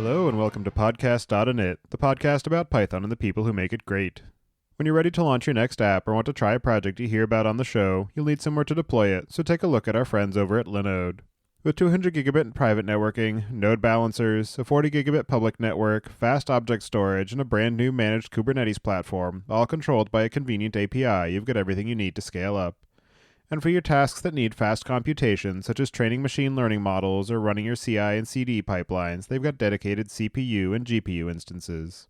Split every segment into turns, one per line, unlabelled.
Hello and welcome to Podcast.init, the podcast about Python and the people who make it great. When you're ready to launch your next app or want to try a project you hear about on the show, you'll need somewhere to deploy it, so take a look at our friends over at Linode. With 200 gigabit private networking, node balancers, a 40 gigabit public network, fast object storage, and a brand new managed Kubernetes platform, all controlled by a convenient API, you've got everything you need to scale up. And for your tasks that need fast computation, such as training machine learning models or running your CI and CD pipelines, they've got dedicated CPU and GPU instances.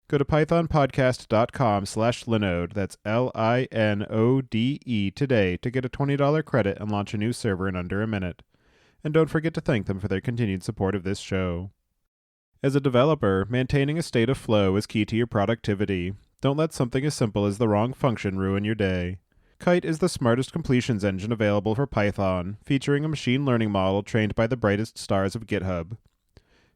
Go to pythonpodcast.com/Linode, that's Linode today to get a $20 credit and launch a new server in under a minute. And don't forget to thank them for their continued support of this show. As a developer, maintaining a state of flow is key to your productivity. Don't let something as simple as the wrong function ruin your day. Kite is the smartest completions engine available for Python, featuring a machine learning model trained by the brightest stars of GitHub.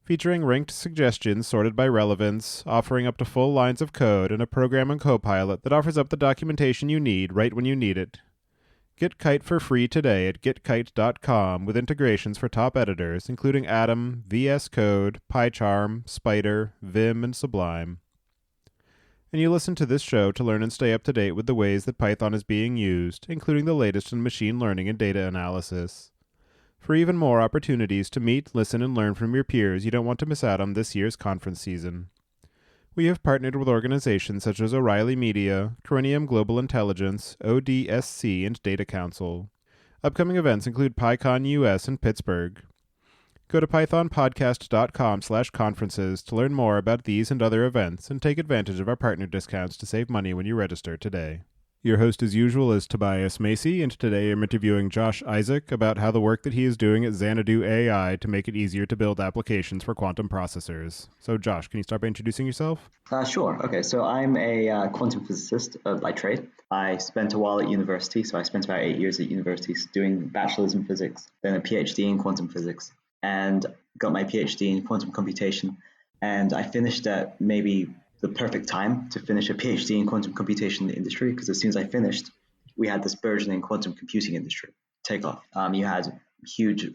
Featuring ranked suggestions sorted by relevance, offering up to full lines of code, and a program and copilot that offers up the documentation you need right when you need it. Get Kite for free today at getkite.com with integrations for top editors, including Atom, VS Code, PyCharm, Spider, Vim, and Sublime. And you listen to this show to learn and stay up to date with the ways that Python is being used, including the latest in machine learning and data analysis. For even more opportunities to meet, listen, and learn from your peers, you don't want to miss out on this year's conference season. We have partnered with organizations such as O'Reilly Media, Corinium Global Intelligence, ODSC, and Data Council. Upcoming events include PyCon US in Pittsburgh. Go to pythonpodcast.com/conferences to learn more about these and other events and take advantage of our partner discounts to save money when you register today. Your host as usual is Tobias Macey, and today I'm interviewing Josh Izaac about how the work that he is doing at Xanadu AI to make it easier to build applications for quantum processors. So Josh, can you start by introducing yourself?
Sure. Okay, so I'm a quantum physicist by trade. I spent a while at university, so I spent about 8 years at university doing bachelor's in physics, then a PhD in quantum physics, and got my PhD in quantum computation. And I finished at maybe the perfect time to finish a PhD in quantum computation in the industry, because as soon as I finished, we had this burgeoning quantum computing industry take off. You had huge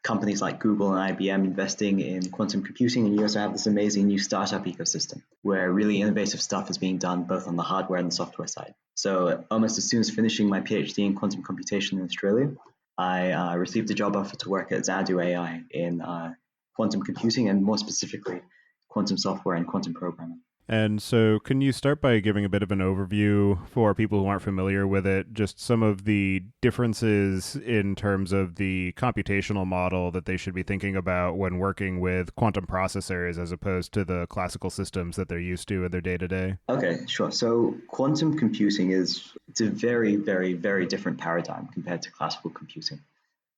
companies like Google and IBM investing in quantum computing, and you also have this amazing new startup ecosystem where really innovative stuff is being done both on the hardware and the software side. So almost as soon as finishing my PhD in quantum computation in Australia, I received a job offer to work at Xanadu AI in quantum computing, and more specifically, quantum software and quantum programming.
And so can you start by giving a bit of an overview for people who aren't familiar with it, just some of the differences in terms of the computational model that they should be thinking about when working with quantum processors as opposed to the classical systems that they're used to in their day-to-day?
Okay, sure. So quantum computing it's a very, very, very different paradigm compared to classical computing.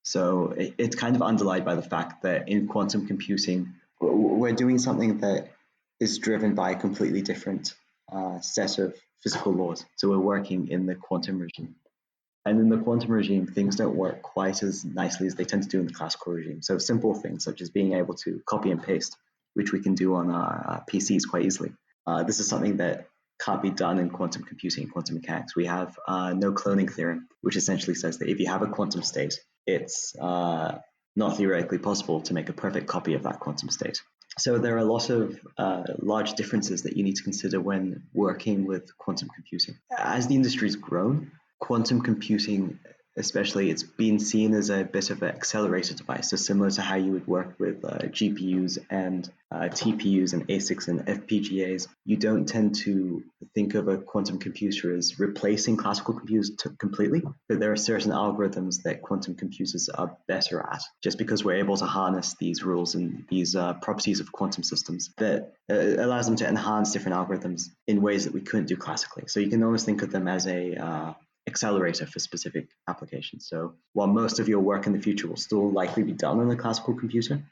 So it's kind of underlined by the fact that in quantum computing, we're doing something that is driven by a completely different set of physical laws. So we're working in the quantum regime. And in the quantum regime, things don't work quite as nicely as they tend to do in the classical regime. So simple things such as being able to copy and paste, which we can do on our PCs quite easily. This is something that can't be done in quantum computing, quantum mechanics. We have no cloning theorem, which essentially says that if you have a quantum state, it's not theoretically possible to make a perfect copy of that quantum state. So there are a lot of large differences that you need to consider when working with quantum computing. As the industry's grown, quantum computing, especially, it's been seen as a bit of an accelerator device. So similar to how you would work with GPUs and TPUs and ASICs and FPGAs, you don't tend to think of a quantum computer as replacing classical computers completely, but there are certain algorithms that quantum computers are better at, just because we're able to harness these rules and these properties of quantum systems that allows them to enhance different algorithms in ways that we couldn't do classically. So you can almost think of them as a accelerator for specific applications. So while most of your work in the future will still likely be done on a classical computer,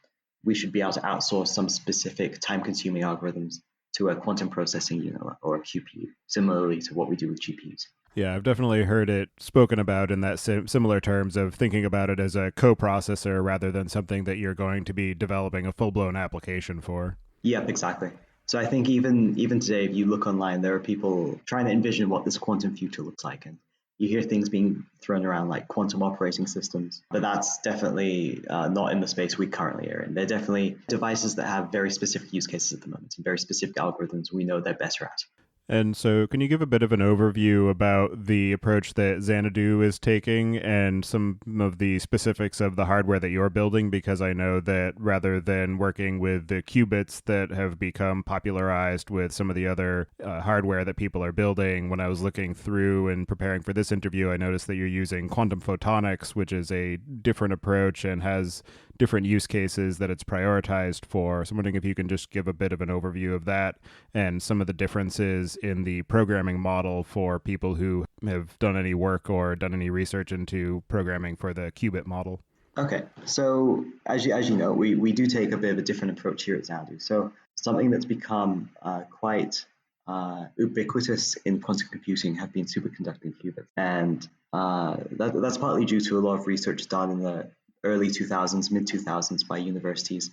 we should be able to outsource some specific time-consuming algorithms to a quantum processing unit or a QPU, similarly to what we do with GPUs.
Yeah, I've definitely heard it spoken about in that similar terms of thinking about it as a coprocessor rather than something that you're going to be developing a full-blown application for.
Yep, exactly. So I think even today, if you look online, there are people trying to envision what this quantum future looks like. And You hear things being thrown around like quantum operating systems, but that's definitely not in the space we currently are in. They're definitely devices that have very specific use cases at the moment and very specific algorithms we know they're better at.
And so, can you give a bit of an overview about the approach that Xanadu is taking and some of the specifics of the hardware that you're building? Because I know that rather than working with the qubits that have become popularized with some of the other hardware that people are building, when I was looking through and preparing for this interview, I noticed that you're using quantum photonics, which is a different approach and has different use cases that it's prioritized for. So I'm wondering if you can just give a bit of an overview of that and some of the differences in the programming model for people who have done any work or done any research into programming for the qubit model.
Okay, so as you know, we do take a bit of a different approach here at Xanadu. So something that's become quite ubiquitous in quantum computing have been superconducting qubits. And that's partly due to a lot of research done in the early 2000s, mid 2000s by universities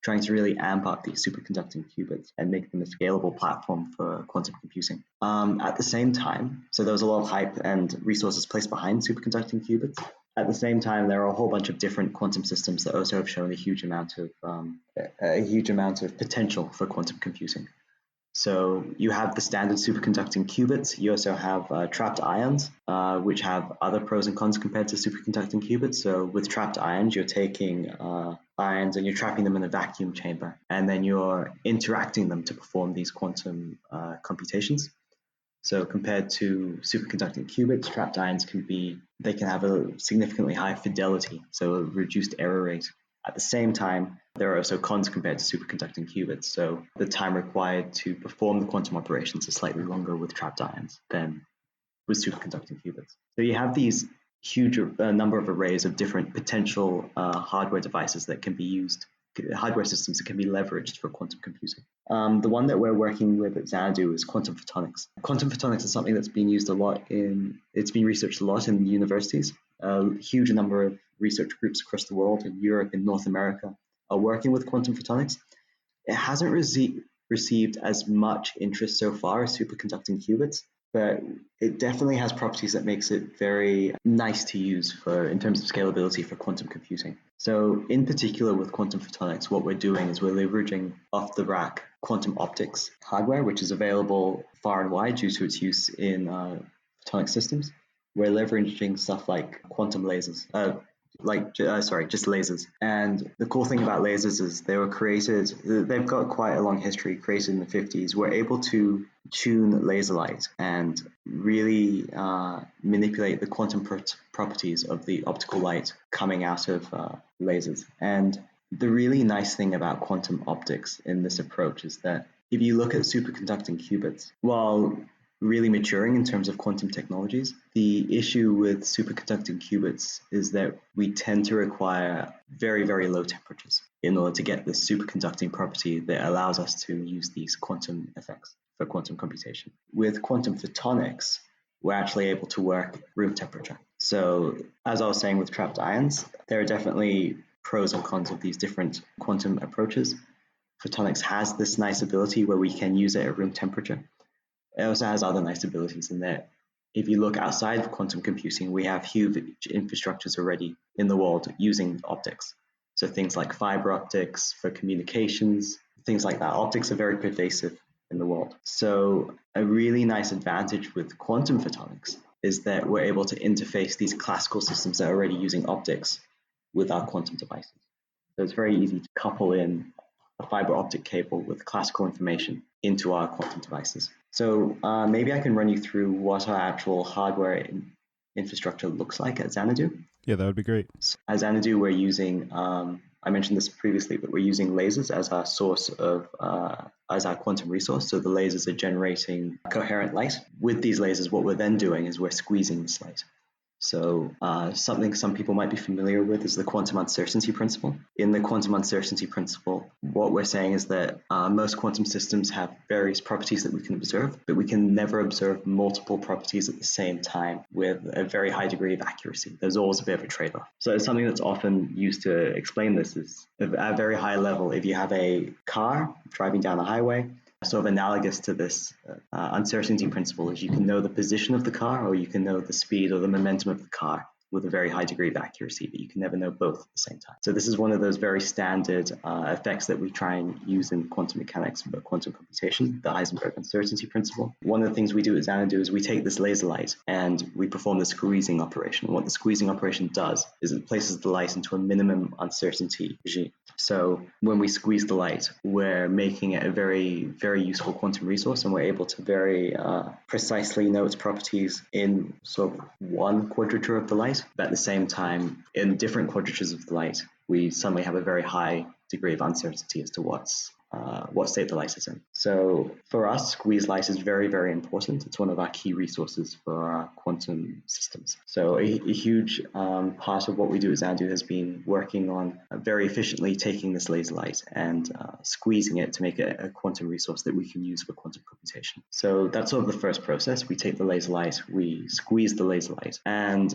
trying to really amp up these superconducting qubits and make them a scalable platform for quantum computing. At the same time, so there was a lot of hype and resources placed behind superconducting qubits. At the same time, there are a whole bunch of different quantum systems that also have shown a huge amount of potential for quantum computing. So you have the standard superconducting qubits. You also have trapped ions, which have other pros and cons compared to superconducting qubits. So with trapped ions, you're taking ions and you're trapping them in a vacuum chamber, and then you're interacting them to perform these quantum computations. So compared to superconducting qubits, trapped ions can have a significantly higher fidelity, so a reduced error rate. At the same time, there are also cons compared to superconducting qubits. So the time required to perform the quantum operations is slightly longer with trapped ions than with superconducting qubits. So you have these huge number of arrays of different potential hardware devices that can be used, hardware systems that can be leveraged for quantum computing. The one that we're working with at Xanadu is quantum photonics. Quantum photonics is something that's been used it's been researched a lot in universities. A huge number of research groups across the world, in Europe and North America, are working with quantum photonics. It hasn't received as much interest so far as superconducting qubits, but it definitely has properties that makes it very nice to use in terms of scalability for quantum computing. So in particular with quantum photonics, what we're doing is we're leveraging off-the-rack quantum optics hardware, which is available far and wide due to its use in photonic systems. We're leveraging stuff like quantum lasers, just lasers. And the cool thing about lasers is they've got quite a long history, created in the 50s. We're able to tune laser light and really manipulate the quantum properties of the optical light coming out of lasers. And the really nice thing about quantum optics in this approach is that if you look at superconducting qubits, while really maturing in terms of quantum technologies, the issue with superconducting qubits is that we tend to require very, very low temperatures in order to get this superconducting property that allows us to use these quantum effects for quantum computation. With quantum photonics, we're actually able to work room temperature. So as I was saying with trapped ions, there are definitely pros and cons of these different quantum approaches. Photonics has this nice ability where we can use it at room temperature. It also has other nice abilities in that if you look outside of quantum computing, we have huge infrastructures already in the world using optics. So things like fiber optics for communications, things like that. Optics are very pervasive in the world. So a really nice advantage with quantum photonics is that we're able to interface these classical systems that are already using optics with our quantum devices. So it's very easy to couple in a fiber optic cable with classical information into our quantum devices. So maybe I can run you through what our actual hardware infrastructure looks like at Xanadu.
Yeah, that would be great.
So at Xanadu, we're using, I mentioned this previously, but we're using lasers as our source as our quantum resource. So the lasers are generating coherent light. With these lasers, what we're then doing is we're squeezing this light. So something some people might be familiar with is the quantum uncertainty principle. In the quantum uncertainty principle, what we're saying is that most quantum systems have various properties that we can observe, but we can never observe multiple properties at the same time with a very high degree of accuracy. There's always a bit of a trade-off. So something that's often used to explain this is at a very high level, if you have a car driving down the highway, sort of analogous to this uncertainty principle is you can know the position of the car, or you can know the speed or the momentum of the car with a very high degree of accuracy, but you can never know both at the same time. So this is one of those very standard effects that we try and use in quantum mechanics, but quantum computation, the Heisenberg uncertainty principle. One of the things we do at Xanadu is we take this laser light and we perform the squeezing operation. What the squeezing operation does is it places the light into a minimum uncertainty regime. So when we squeeze the light, we're making it a very, very useful quantum resource, and we're able to very precisely know its properties in sort of one quadrature of the light. But at the same time, in different quadratures of the light, we suddenly have a very high degree of uncertainty as to what state the light is in. So for us, squeeze light is very, very important. It's one of our key resources for our quantum systems. So a huge part of what we do at Xanadu has been working on very efficiently taking this laser light and squeezing it to make it a quantum resource that we can use for quantum computation. So that's sort of the first process. We take the laser light, we squeeze the laser light, and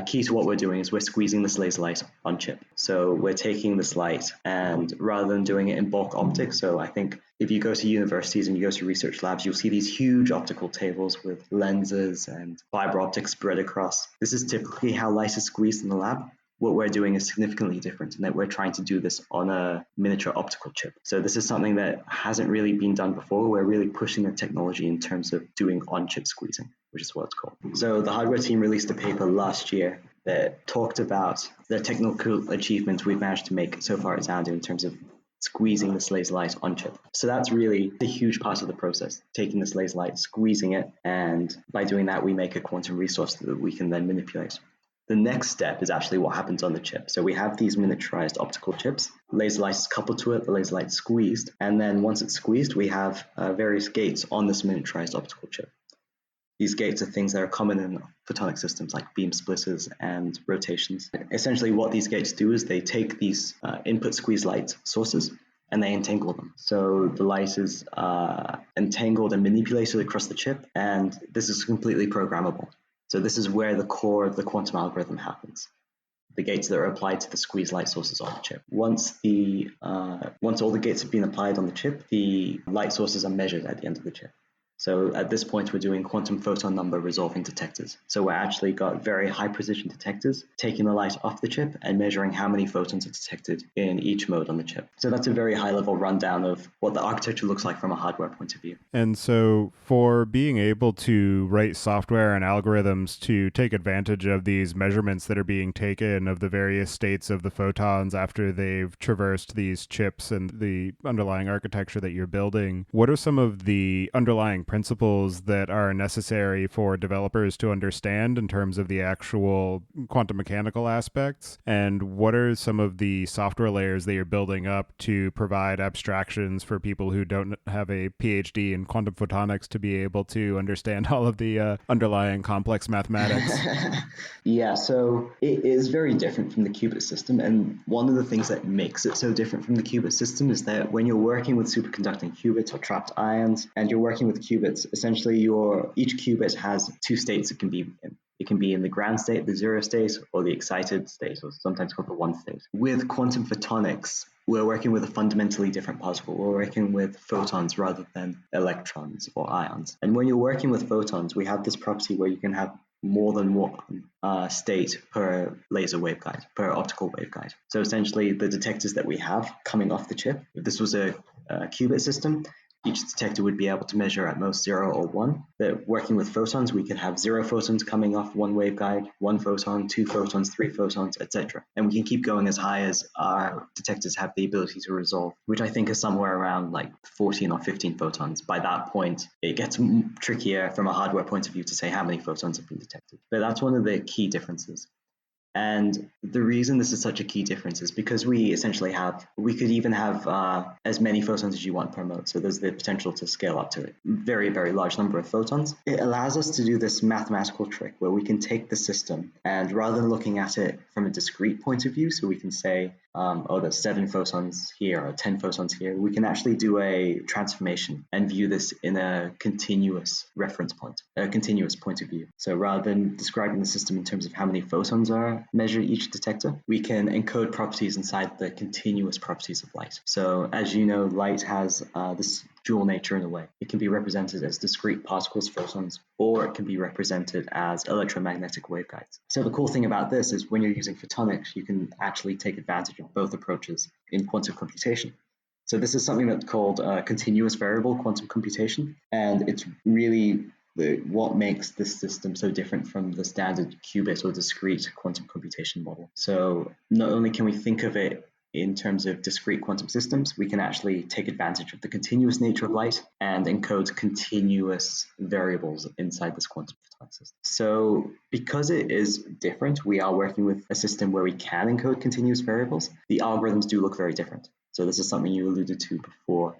key to what we're doing is we're squeezing this laser light on chip. So we're taking this light, and rather than doing it in bulk optics, so I think if you go to universities and you go to research labs, you'll see these huge optical tables with lenses and fiber optics spread across. This is typically how light is squeezed in the lab. What we're doing is significantly different in that we're trying to do this on a miniature optical chip. So this is something that hasn't really been done before. We're really pushing the technology in terms of doing on-chip squeezing, which is what it's called. So the hardware team released a paper last year that talked about the technical achievements we've managed to make so far at Xanadu in terms of squeezing this laser light on chip. So that's really a huge part of the process, taking this laser light, squeezing it, and by doing that, we make a quantum resource that we can then manipulate. The next step is actually what happens on the chip. So we have these miniaturized optical chips. Laser light is coupled to it, the laser light is squeezed, and then once it's squeezed, we have various gates on this miniaturized optical chip. These gates are things that are common in photonic systems like beam splitters and rotations. Essentially what these gates do is they take these input squeeze light sources and they entangle them. So the light is entangled and manipulated across the chip, and this is completely programmable. So this is where the core of the quantum algorithm happens. The gates that are applied to the squeeze light sources on the chip. Once all the gates have been applied on the chip, the light sources are measured at the end of the chip. So at this point, we're doing quantum photon number resolving detectors. So we're actually got very high precision detectors, taking the light off the chip and measuring how many photons are detected in each mode on the chip. So that's a very high level rundown of what the architecture looks like from a hardware point of view.
And so for being able to write software and algorithms to take advantage of these measurements that are being taken of the various states of the photons after they've traversed these chips and the underlying architecture that you're building, what are some of the underlying principles that are necessary for developers to understand in terms of the actual quantum mechanical aspects? And what are some of the software layers that you're building up to provide abstractions for people who don't have a PhD in quantum photonics to be able to understand all of the underlying complex mathematics?
Yeah, so it is very different from the qubit system. And one of the things that makes it so different from the qubit system is that when you're working with superconducting qubits or trapped ions, and you're working with qubits, essentially each qubit has two states it can be in. It can be in the ground state, the zero state, or the excited state, or sometimes called the one state. With quantum photonics, we're working with a fundamentally different particle. We're working with photons rather than electrons or ions. And when you're working with photons, we have this property where you can have more than one state per laser waveguide, per optical waveguide. So essentially, the detectors that we have coming off the chip, if this was a qubit system, each detector would be able to measure at most 0 or 1. But working with photons, we could have 0 photons coming off one waveguide, 1 photon, 2 photons, 3 photons, etc. And we can keep going as high as our detectors have the ability to resolve, which I think is somewhere around like 14 or 15 photons. By that point, it gets trickier from a hardware point of view to say how many photons have been detected. But that's one of the key differences. And the reason this is such a key difference is because we could even have as many photons as you want per mode. So there's the potential to scale up to a very, very large number of photons. It allows us to do this mathematical trick where we can take the system and rather than looking at it from a discrete point of view, so we can say, there's 7 photons here or 10 photons here, we can actually do a transformation and view this in a continuous reference point, a continuous point of view. So rather than describing the system in terms of how many photons are measured each detector, we can encode properties inside the continuous properties of light. So as you know, light has this dual nature in a way. It can be represented as discrete particles, photons, or it can be represented as electromagnetic waveguides. So the cool thing about this is when you're using photonics, you can actually take advantage of both approaches in quantum computation. So this is something that's called continuous variable quantum computation, and it's really what makes this system so different from the standard qubit or discrete quantum computation model. So not only can we think of it in terms of discrete quantum systems, we can actually take advantage of the continuous nature of light and encode continuous variables inside this quantum photonic system. So because it is different, we are working with a system where we can encode continuous variables. The algorithms do look very different. So this is something you alluded to before.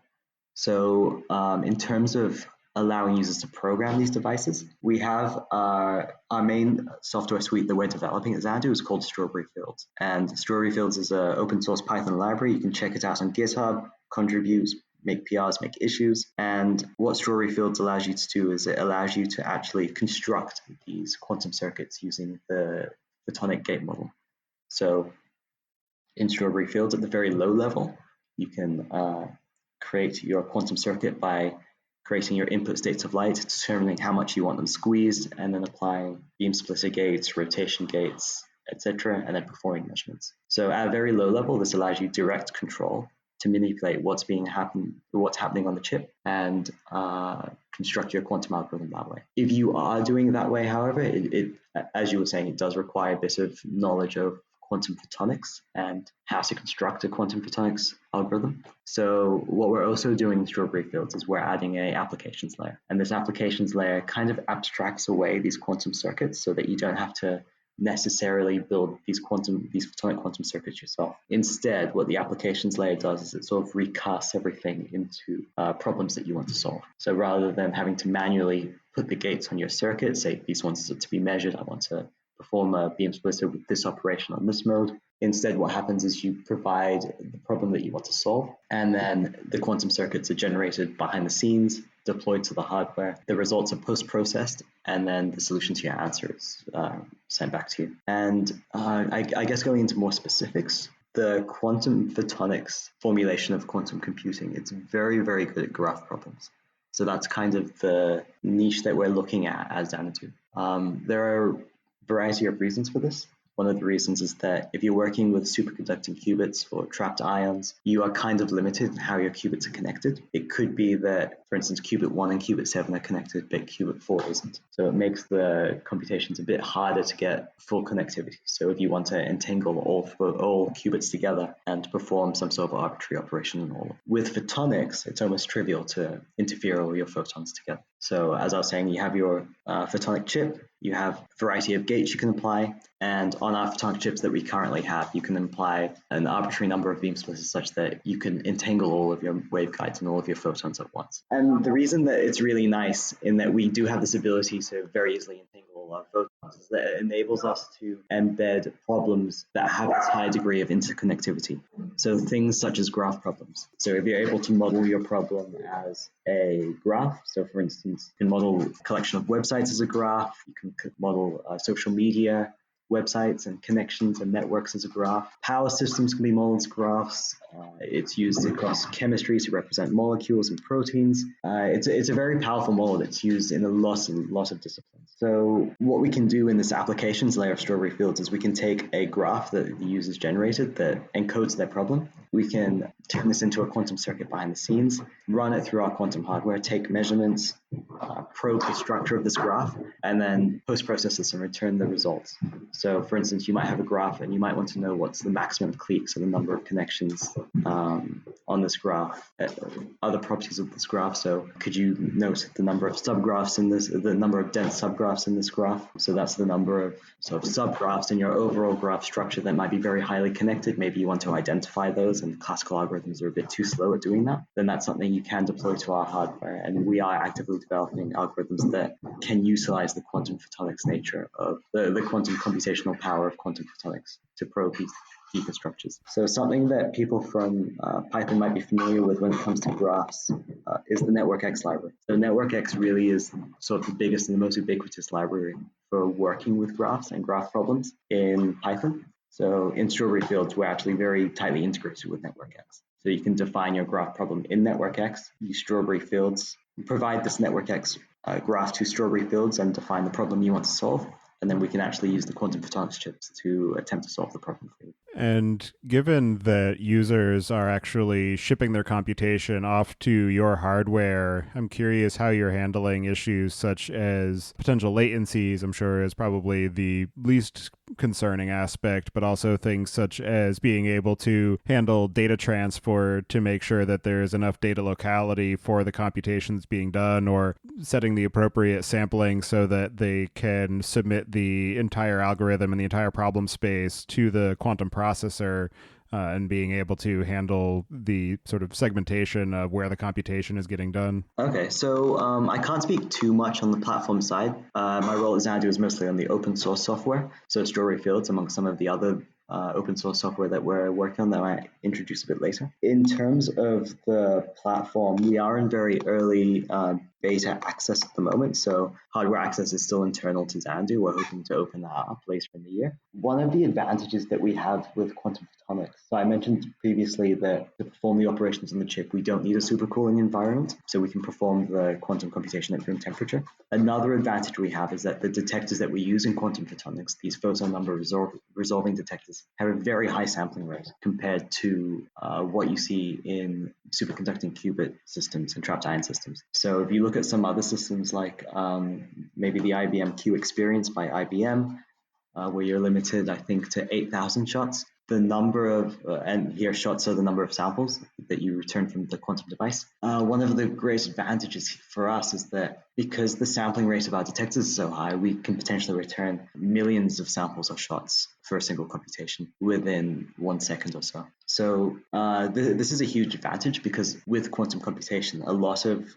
So in terms of allowing users to program these devices, we have our main software suite that we're developing at Xanadu is called Strawberry Fields. And Strawberry Fields is an open source Python library. You can check it out on GitHub, contribute, make PRs, make issues. And what Strawberry Fields allows you to do is it allows you to actually construct these quantum circuits using the photonic gate model. So in Strawberry Fields, at the very low level, you can create your quantum circuit by creating your input states of light, determining how much you want them squeezed, and then applying beam splitter gates, rotation gates, etc., and then performing measurements. So at a very low level, this allows you direct control to manipulate what's happening on the chip and construct your quantum algorithm that way. If you are doing it that way, however, it as you were saying, it does require a bit of knowledge of quantum photonics and how to construct a quantum photonics algorithm. So what we're also doing in Strawberry Fields is we're adding an applications layer. And this applications layer kind of abstracts away these quantum circuits so that you don't have to necessarily build these photonic quantum circuits yourself. Instead, what the applications layer does is it sort of recasts everything into problems that you want to solve. So rather than having to manually put the gates on your circuit, say these ones are to be measured, I want to perform a beam splitter with this operation on this mode. Instead, what happens is you provide the problem that you want to solve, and then the quantum circuits are generated behind the scenes, deployed to the hardware. The results are post-processed, and then the solution to your answer is sent back to you. And I guess going into more specifics, the quantum photonics formulation of quantum computing, it's very, very good at graph problems. So that's kind of the niche that we're looking at as Xanadu. There are variety of reasons for this. One of the reasons is that if you're working with superconducting qubits or trapped ions, you are kind of limited in how your qubits are connected. It could be that, for instance, qubit 1 and qubit 7 are connected, but qubit 4 isn't. So it makes the computations a bit harder to get full connectivity. So if you want to entangle all qubits together and perform some sort of arbitrary operation in all. With photonics, it's almost trivial to interfere all your photons together. So as I was saying, you have your photonic chip, you have a variety of gates you can apply, and on our photonic chips that we currently have, you can apply an arbitrary number of beam splitters such that you can entangle all of your waveguides and all of your photons at once. And the reason that it's really nice in that we do have this ability to very easily entangle all our photons is that it enables us to embed problems that have this high degree of interconnectivity. So things such as graph problems. So if you're able to model your problem as a graph, so for instance, you can model a collection of websites as a graph, you can model social media websites and connections and networks as a graph. Power systems can be modeled as graphs. It's used across chemistry to represent molecules and proteins. It's a very powerful model that's used in a lot of disciplines. So what we can do in this applications layer of Strawberry Fields is we can take a graph that the users generated that encodes their problem. We can turn this into a quantum circuit behind the scenes, run it through our quantum hardware, take measurements, probe the structure of this graph, and then post-process this and return the results. So for instance, you might have a graph and you might want to know what's the maximum cliques or the number of connections on this graph, other properties of this graph. So could you note the number of subgraphs in this, the number of dense subgraphs in this graph? So that's the number of sort of subgraphs in your overall graph structure that might be very highly connected. Maybe you want to identify those and classical algorithms are a bit too slow at doing that. Then that's something you can deploy to our hardware. And we are actively developing algorithms that can utilize the quantum photonics nature of the quantum computational power of quantum photonics to probe these deeper structures. So something that people from Python might be familiar with when it comes to graphs is the NetworkX library. So NetworkX really is sort of the biggest and the most ubiquitous library for working with graphs and graph problems in Python. So in Strawberry Fields, we're actually very tightly integrated with NetworkX. So you can define your graph problem in network X, use strawberry fields, provide this network X graph to strawberry fields and define the problem you want to solve. And then we can actually use the quantum photonics chips to attempt to solve the problem for you.
And given that users are actually shipping their computation off to your hardware, I'm curious how you're handling issues such as potential latencies, I'm sure is probably the least concerning aspect, but also things such as being able to handle data transfer to make sure that there's enough data locality for the computations being done, or setting the appropriate sampling so that they can submit the entire algorithm and the entire problem space to the quantum processor, and being able to handle the sort of segmentation of where the computation is getting done.
Okay, so I can't speak too much on the platform side. My role at Xanadu is mostly on the open source software, so Strawberry Fields, among some of the other open source software that we're working on that I might introduce a bit later. In terms of the platform, we are in very early beta access at the moment, so hardware access is still internal to Xanadu. We're hoping to open that up later in the year. One of the advantages that we have with quantum photonics, so I mentioned previously that to perform the operations on the chip, we don't need a supercooling environment, so we can perform the quantum computation at room temperature. Another advantage we have is that the detectors that we use in quantum photonics, these photon number resolving detectors, have a very high sampling rate compared to what you see in superconducting qubit systems and trapped ion systems. So if you look at some other systems like maybe the IBM Q Experience by IBM, where you're limited, I think, to 8,000 shots. The number of, and here shots are the number of samples that you return from the quantum device. One of the great advantages for us is that because the sampling rate of our detectors is so high, we can potentially return millions of samples or shots for a single computation within 1 second or so. So this is a huge advantage because with quantum computation,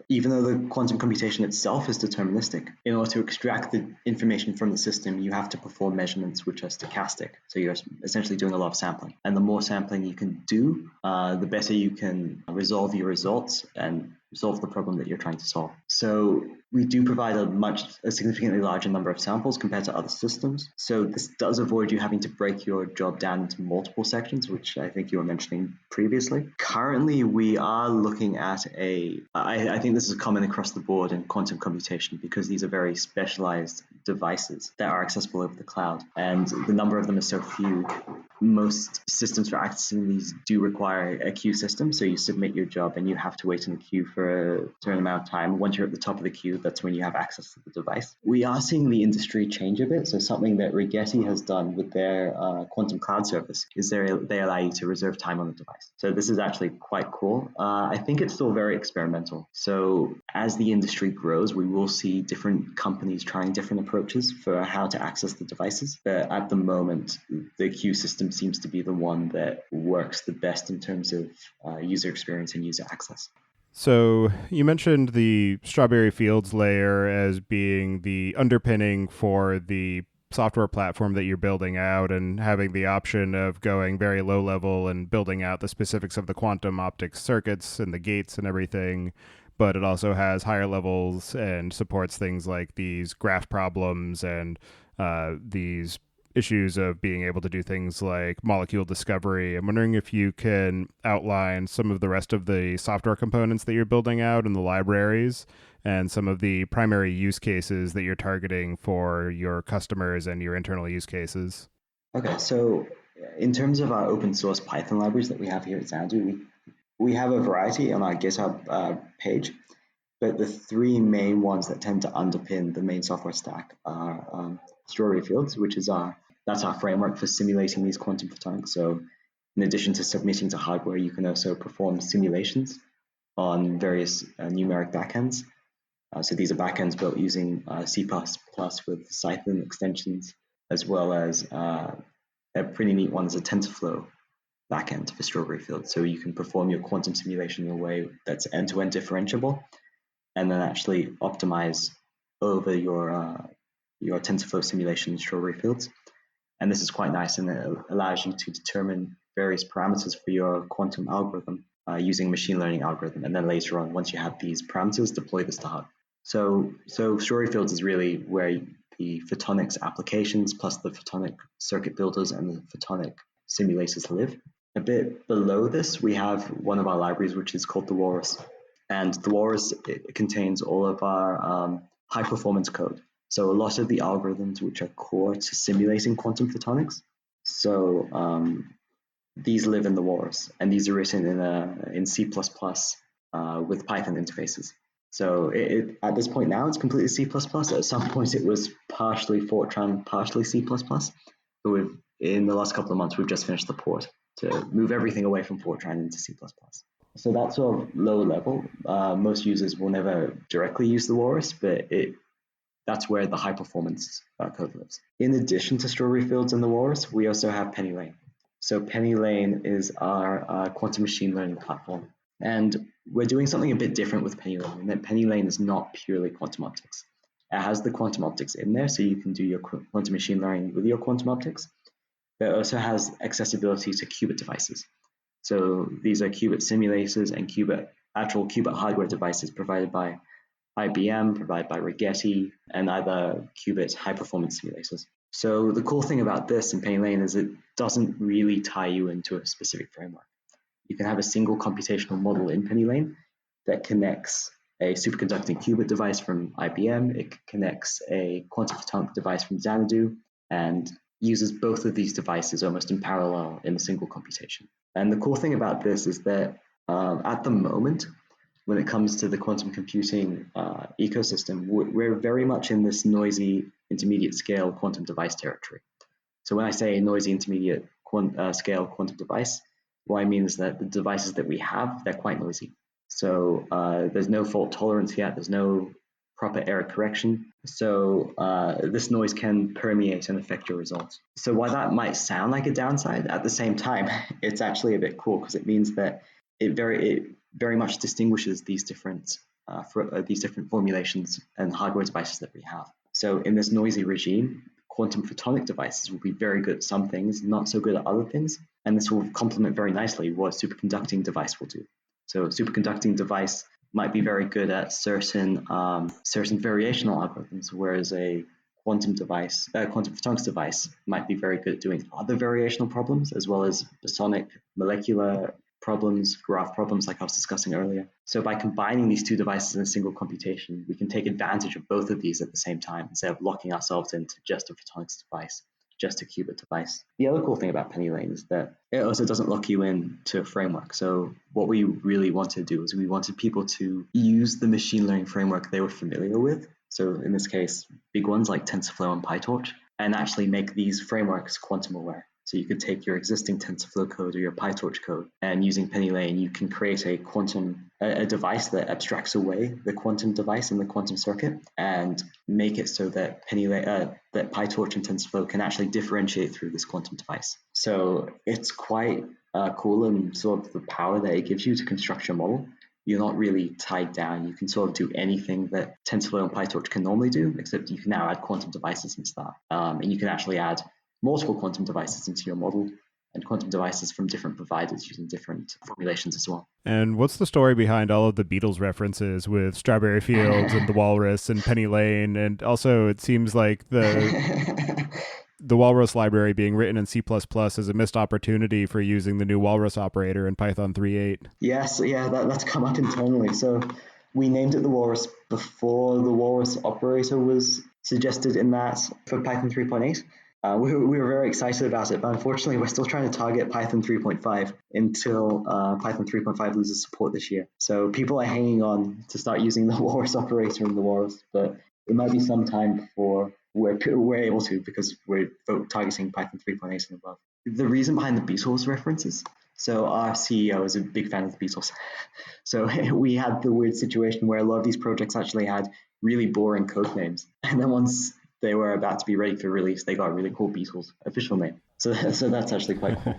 even though the quantum computation itself is deterministic, in order to extract the information from the system, you have to perform measurements which are stochastic. So you're essentially doing a lot of sampling. And the more sampling you can do, the better you can resolve your results and solve the problem that you're trying to solve. So we do provide a significantly larger number of samples compared to other systems. So this does avoid you having to break your job down into multiple sections, which I think you were mentioning previously. Currently, we are looking at I think this is common across the board in quantum computation because these are very specialized devices that are accessible over the cloud. And the number of them is so few. Most systems for accessing these do require a queue system. So you submit your job and you have to wait in the queue for a certain amount of time. Once you're at the top of the queue, that's when you have access to the device. We are seeing the industry change a bit. So something that Rigetti has done with their quantum cloud service is they allow you to reserve time on the device. So this is actually quite cool. I think it's still very experimental. So as the industry grows, we will see different companies trying different approaches for how to access the devices. But at the moment, the queue system seems to be the one that works the best in terms of user experience and user access.
So you mentioned the Strawberry Fields layer as being the underpinning for the software platform that you're building out, and having the option of going very low level and building out the specifics of the quantum optics circuits and the gates and everything. But it also has higher levels and supports things like these graph problems and these issues of being able to do things like molecule discovery. I'm wondering if you can outline some of the rest of the software components that you're building out in the libraries and some of the primary use cases that you're targeting for your customers and your internal use cases.
Okay, so in terms of our open source Python libraries that we have here at Xanadu, we have a variety on our GitHub page, but the three main ones that tend to underpin the main software stack are Strawberry Fields, that's our framework for simulating these quantum photonics. So in addition to submitting to hardware, you can also perform simulations on various numeric backends. So these are backends built using C++ with Python extensions, as well as a pretty neat one is a TensorFlow backend for Strawberry Fields. So you can perform your quantum simulation in a way that's end-to-end differentiable, and then actually optimize over your TensorFlow simulation in Strawberry Fields. And this is quite nice, and it allows you to determine various parameters for your quantum algorithm using machine learning algorithm. And then later on, once you have these parameters, deploy this to hardware. So Strawberry Fields is really where the photonics applications plus the photonic circuit builders and the photonic simulators live. A bit below this, we have one of our libraries, which is called the Walrus. And the Walrus, it contains all of our high-performance code. So a lot of the algorithms which are core to simulating quantum photonics. So these live in the Walrus, and these are written in C++ with Python interfaces. So at this point now, it's completely C++. At some point, it was partially Fortran, partially C++. But in the last couple of months, we've just finished the port to move everything away from Fortran into C++. So that's sort of lower level. Most users will never directly use the Walrus, but that's where the high performance code lives. In addition to strawberry fields and the Walrus, we also have PennyLane. So PennyLane is our quantum machine learning platform. And we're doing something a bit different with PennyLane, in that PennyLane is not purely quantum optics. It has the quantum optics in there, so you can do your quantum machine learning with your quantum optics. But it also has accessibility to qubit devices. So these are qubit simulators and actual qubit hardware devices provided by IBM, provided by Rigetti, and other qubit high-performance simulators. So the cool thing about this in PennyLane is it doesn't really tie you into a specific framework. You can have a single computational model in PennyLane that connects a superconducting qubit device from IBM, it connects a quantum photonic device from Xanadu, and uses both of these devices almost in parallel in a single computation. And the cool thing about this is that at the moment, when it comes to the quantum computing ecosystem, we're very much in this noisy intermediate scale quantum device territory. So when I say noisy intermediate scale quantum device, what I mean is that the devices that we have, they're quite noisy. So there's no fault tolerance yet, there's no proper error correction. So this noise can permeate and affect your results. So while that might sound like a downside, at the same time, it's actually a bit cool because it means that it very much distinguishes these different formulations and hardware devices that we have. So in this noisy regime, quantum photonic devices will be very good at some things, not so good at other things. And this will complement very nicely what a superconducting device will do. So a superconducting device might be very good at certain variational algorithms, whereas a quantum photonics device might be very good at doing other variational problems, as well as bosonic molecular problems, graph problems like I was discussing earlier. So by combining these two devices in a single computation, we can take advantage of both of these at the same time instead of locking ourselves into just a photonics device, just a qubit device. The other cool thing about PennyLane is that it also doesn't lock you in to a framework. So what we really wanted to do is we wanted people to use the machine learning framework they were familiar with. So in this case, big ones like TensorFlow and PyTorch, and actually make these frameworks quantum aware. So you could take your existing TensorFlow code or your PyTorch code, and using PennyLane, you can create a device that abstracts away the quantum device and the quantum circuit, and make it so that that PyTorch and TensorFlow can actually differentiate through this quantum device. So it's quite cool in sort of the power that it gives you to construct your model. You're not really tied down. You can sort of do anything that TensorFlow and PyTorch can normally do, except you can now add quantum devices into that, and you can actually add multiple quantum devices into your model, and quantum devices from different providers using different formulations as well.
And what's the story behind all of the Beatles references with Strawberry Fields and the Walrus and Penny And also it seems like the Walrus library being written in C++ is a missed opportunity for using the new Walrus operator in Python 3.8.
Yes, yeah, that's come up internally. So we named it the Walrus before the Walrus operator was suggested in that for Python 3.8. We were very excited about it, but unfortunately, we're still trying to target Python 3.5 until Python 3.5 loses support this year. So people are hanging on to start using the Walrus operator in the Walrus, but it might be some time before we're able to, because we're targeting Python 3.8 and above. The reason behind the Beatles references, so our CEO is a big fan of the Beatles. So we had the weird situation where a lot of these projects actually had really boring code names. And then once they were about to be ready for release, they got a really cool Beatles official name. So that's actually quite cool.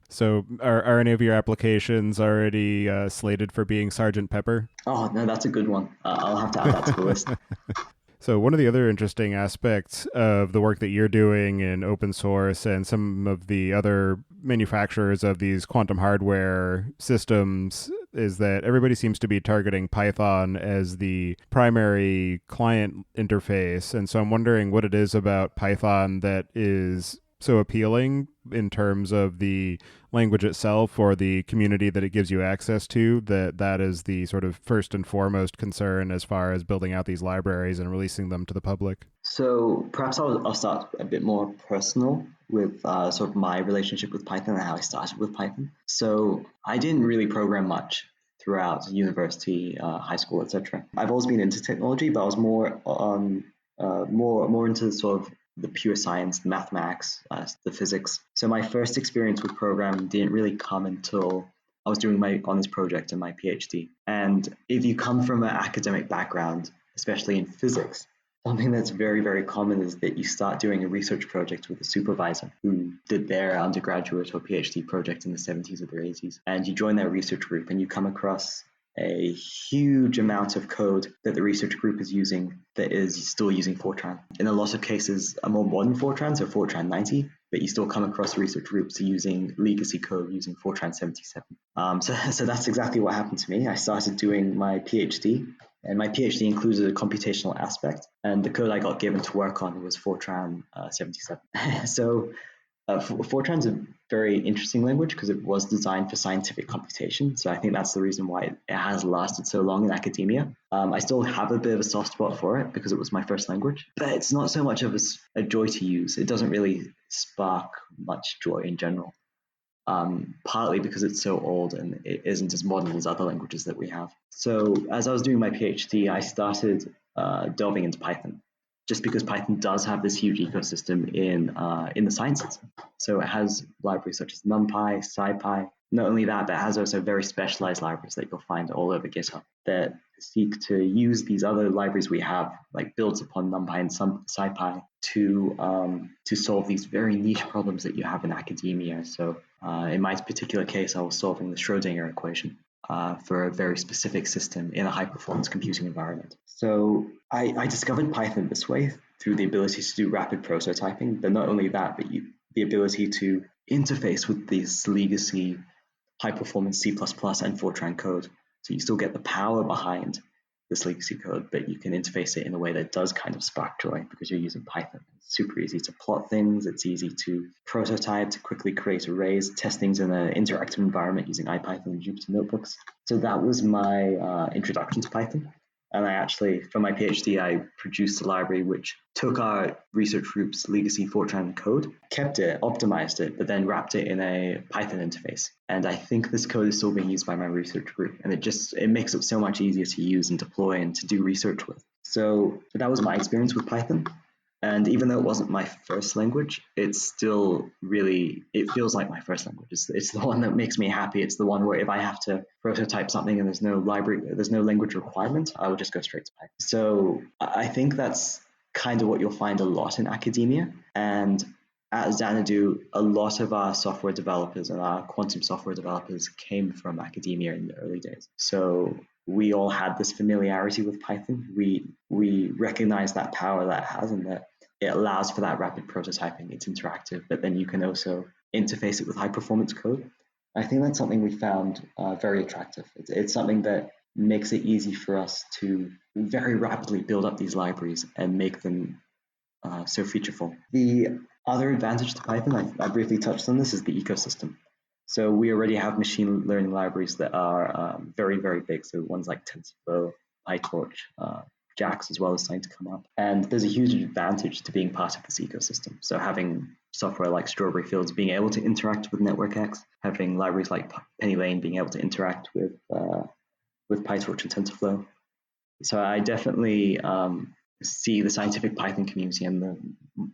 So are any of your applications already slated for being Sgt. Pepper?
Oh, no, that's a good one. I'll have to add that to the list.
So one of the other interesting aspects of the work that you're doing in open source and some of the other manufacturers of these quantum hardware systems is that everybody seems to be targeting Python as the primary client interface. And so I'm wondering what it is about Python that is so appealing in terms of the language itself or the community that it gives you access to, that is the sort of first and foremost concern as far as building out these libraries and releasing them to the public?
So perhaps I'll start a bit more personal with sort of my relationship with Python and how I started with Python. So I didn't really program much throughout university, high school, etc. I've always been into technology, but I was more on more into sort of the pure science, the mathematics, the physics. So my first experience with programming didn't really come until I was doing my honors project and my PhD. And if you come from an academic background, especially in physics, something that's very, very common is that you start doing a research project with a supervisor who did their undergraduate or PhD project in the 70s or the 80s. And you join their research group and you come across a huge amount of code that the research group is using that is still using Fortran. In a lot of cases, a more modern Fortran, so Fortran 90, but you still come across research groups using legacy code using Fortran 77. So that's exactly what happened to me. I started doing my PhD, and my PhD included a computational aspect, and the code I got given to work on was Fortran 77. So Fortran's a very interesting language because it was designed for scientific computation. So I think that's the reason why it has lasted so long in academia. I still have a bit of a soft spot for it because it was my first language, but it's not so much of a joy to use. It doesn't really spark much joy in general, partly because it's so old and it isn't as modern as other languages that we have. So as I was doing my PhD, I started delving into Python, just because Python does have this huge ecosystem in the sciences. So it has libraries such as NumPy, SciPy. Not only that, but it has also very specialized libraries that you'll find all over GitHub that seek to use these other libraries we have, like builds upon NumPy and some SciPy, to solve these very niche problems that you have in academia. So in my particular case, I was solving the Schrodinger equation for a very specific system in a high-performance computing environment. So I discovered Python this way through the ability to do rapid prototyping, but not only that, but the ability to interface with this legacy high-performance C++ and Fortran code. So you still get the power behind this legacy code, but you can interface it in a way that does kind of spark joy because you're using Python. It's super easy to plot things. It's easy to prototype, to quickly create arrays, test things in an interactive environment using IPython and Jupyter notebooks. So that was my introduction to Python. And I actually, for my PhD, I produced a library which took our research group's legacy Fortran code, kept it, optimized it, but then wrapped it in a Python interface. And I think this code is still being used by my research group. And it makes it so much easier to use and deploy and to do research with. So that was my experience with Python. And even though it wasn't my first language, it's still really, it feels like my first language. It's the one that makes me happy. It's the one where if I have to prototype something and there's no language requirement, I will just go straight to Python. So I think that's kind of what you'll find a lot in academia. And at Xanadu, a lot of our software developers and our quantum software developers came from academia in the early days. So we all had this familiarity with Python. We recognize that power that it has and that it allows for that rapid prototyping. It's interactive, but then you can also interface it with high performance code. I think that's something we found very attractive. It's something that makes it easy for us to very rapidly build up these libraries and make them so featureful. The other advantage to Python, I briefly touched on this, is the ecosystem. So we already have machine learning libraries that are very, very big. So ones like TensorFlow, PyTorch, JAX as well is starting to come up. And there's a huge advantage to being part of this ecosystem. So having software like Strawberry Fields being able to interact with NetworkX, having libraries like Penny Lane being able to interact with PyTorch and TensorFlow. So I definitely see the scientific Python community and the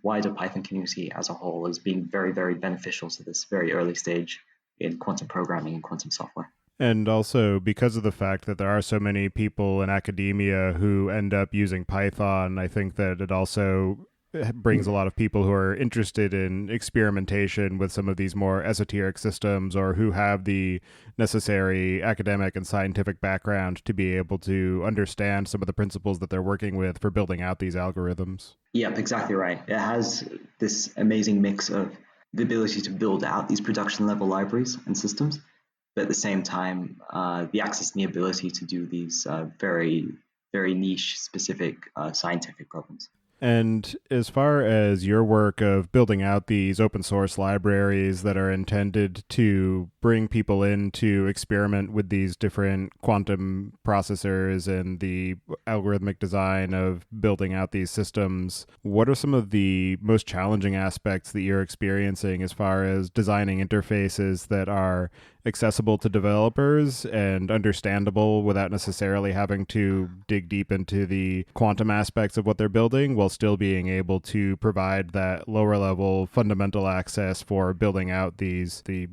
wider Python community as a whole as being very, very beneficial to this very early stage in quantum programming and quantum software.
And also, because of the fact that there are so many people in academia who end up using Python, I think that it also brings a lot of people who are interested in experimentation with some of these more esoteric systems or who have the necessary academic and scientific background to be able to understand some of the principles that they're working with for building out these algorithms.
Yep, exactly right. It has this amazing mix of the ability to build out these production level libraries and systems, but at the same time, the access and the ability to do these very, very niche, specific scientific problems.
And as far as your work of building out these open source libraries that are intended to bring people in to experiment with these different quantum processors and the algorithmic design of building out these systems, what are some of the most challenging aspects that you're experiencing as far as designing interfaces that are accessible to developers and understandable without necessarily having to dig deep into the quantum aspects of what they're building, while still being able to provide that lower level fundamental access for building out the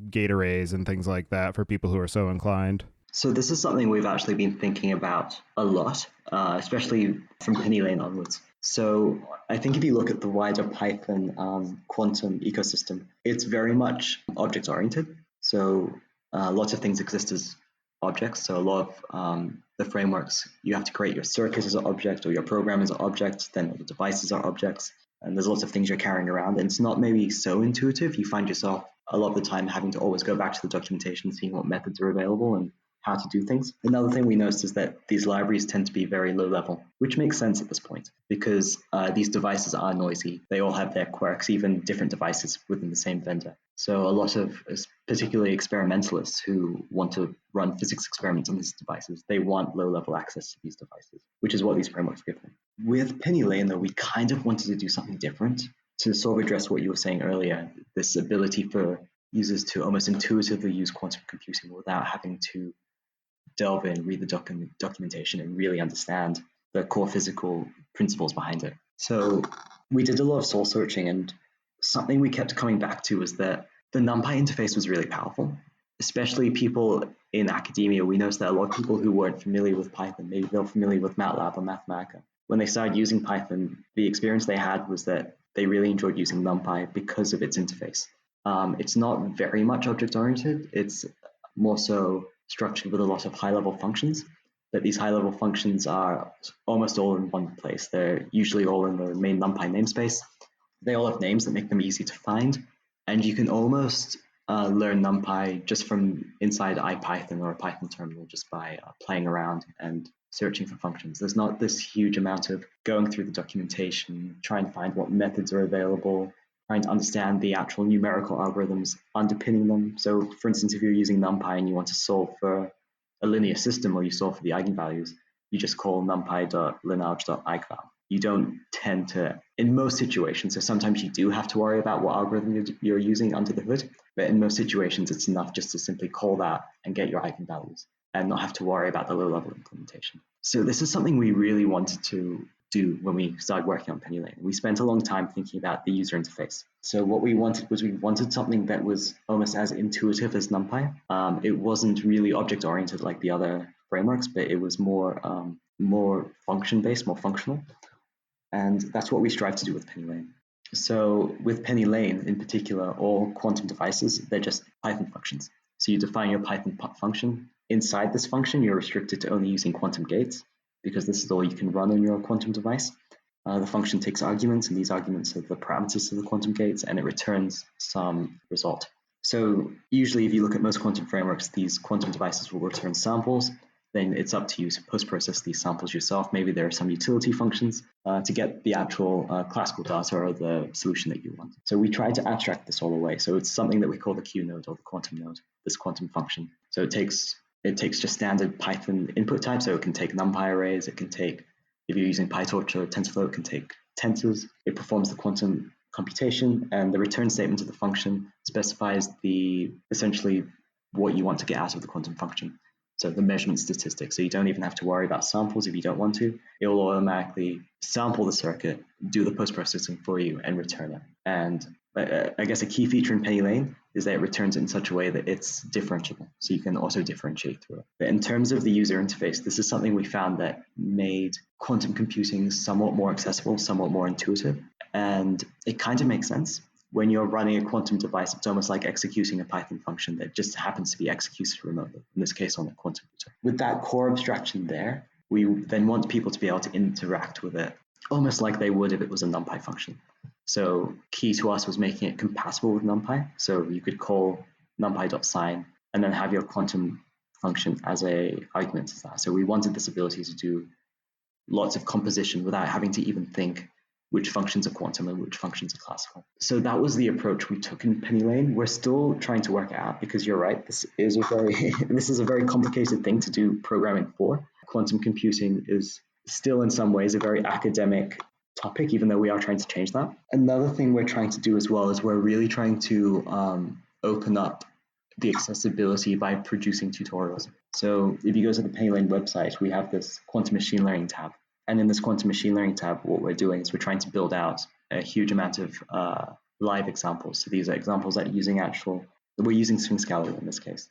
gate arrays and things like that for people who are so inclined?
So this is something we've actually been thinking about a lot, especially from Penny Lane onwards. So I think if you look at the wider Python quantum ecosystem, it's very much object oriented. So lots of things exist as objects. So a lot of the frameworks, you have to create your circuit as an object or your program as an object, then the devices are objects. And there's lots of things you're carrying around. And it's not maybe so intuitive. You find yourself a lot of the time having to always go back to the documentation, seeing what methods are available and how to do things. Another thing we noticed is that these libraries tend to be very low level, which makes sense at this point because these devices are noisy. They all have their quirks, even different devices within the same vendor. So a lot of particularly experimentalists who want to run physics experiments on these devices, they want low level access to these devices, which is what these frameworks give them. With Penny Lane, though, we kind of wanted to do something different to sort of address what you were saying earlier, this ability for users to almost intuitively use quantum computing without having to delve in, read the documentation, and really understand the core physical principles behind it. So we did a lot of soul searching, and something we kept coming back to was that the NumPy interface was really powerful, especially people in academia. We noticed that a lot of people who weren't familiar with Python, maybe they were familiar with MATLAB or Mathematica, when they started using Python, the experience they had was that they really enjoyed using NumPy because of its interface. It's not very much object-oriented. It's more so structured with a lot of high-level functions, but these high-level functions are almost all in one place. They're usually all in the main NumPy namespace. They all have names that make them easy to find, and you can almost learn NumPy just from inside IPython or a Python terminal just by playing around and searching for functions. There's not this huge amount of going through the documentation, trying to find what methods are available, trying to understand the actual numerical algorithms underpinning them. So for instance, if you're using NumPy and you want to solve for a linear system or you solve for the eigenvalues, you just call numpy.lineage.eigenval. You don't tend to, in most situations, so sometimes you do have to worry about what algorithm you're using under the hood, but in most situations, it's enough just to simply call that and get your eigenvalues and not have to worry about the low-level implementation. So this is something we really wanted to do when we started working on Penny Lane. We spent a long time thinking about the user interface. So what we wanted was we wanted something that was almost as intuitive as NumPy. It wasn't really object-oriented like the other frameworks, but it was more function-based, more functional. And that's what we strive to do with Penny Lane. So with Penny Lane in particular, all quantum devices, they're just Python functions. So you define your Python function. Inside this function, you're restricted to only using quantum gates because this is all you can run on your quantum device. The function takes arguments, and these arguments are the parameters of the quantum gates, and it returns some result. So usually if you look at most quantum frameworks, these quantum devices will return samples. Then it's up to you to post-process these samples yourself. Maybe there are some utility functions to get the actual classical data or the solution that you want. So we tried to abstract this all away. So it's something that we call the Q node or the quantum node, this quantum function. So it takes just standard Python input type. So it can take NumPy arrays. It can take, if you're using PyTorch or TensorFlow, it can take tensors. It performs the quantum computation, and the return statement of the function specifies essentially what you want to get out of the quantum function. So the measurement statistics. So you don't even have to worry about samples if you don't want to. It will automatically sample the circuit, do the post-processing for you, and return it. And I guess a key feature in Penny Lane is that it returns it in such a way that it's differentiable. So you can also differentiate through it. But in terms of the user interface, this is something we found that made quantum computing somewhat more accessible, somewhat more intuitive. And it kind of makes sense. When you're running a quantum device, it's almost like executing a Python function that just happens to be executed remotely, in this case on a quantum computer. With that core abstraction there, we then want people to be able to interact with it almost like they would if it was a NumPy function. So key to us was making it compatible with NumPy. So you could call numpy.sign and then have your quantum function as an argument to that. So we wanted this ability to do lots of composition without having to even think which functions are quantum and which functions are classical. So that was the approach we took in Penny Lane. We're still trying to work it out because you're right, this is a very complicated thing to do programming for. Quantum computing is still in some ways a very academic topic, even though we are trying to change that. Another thing we're trying to do as well is we're really trying to open up the accessibility by producing tutorials. So if you go to the Penny Lane website, we have this quantum machine learning tab. And in this quantum machine learning tab, what we're doing is we're trying to build out a huge amount of live examples. So these are examples that we're using string scalar in this case.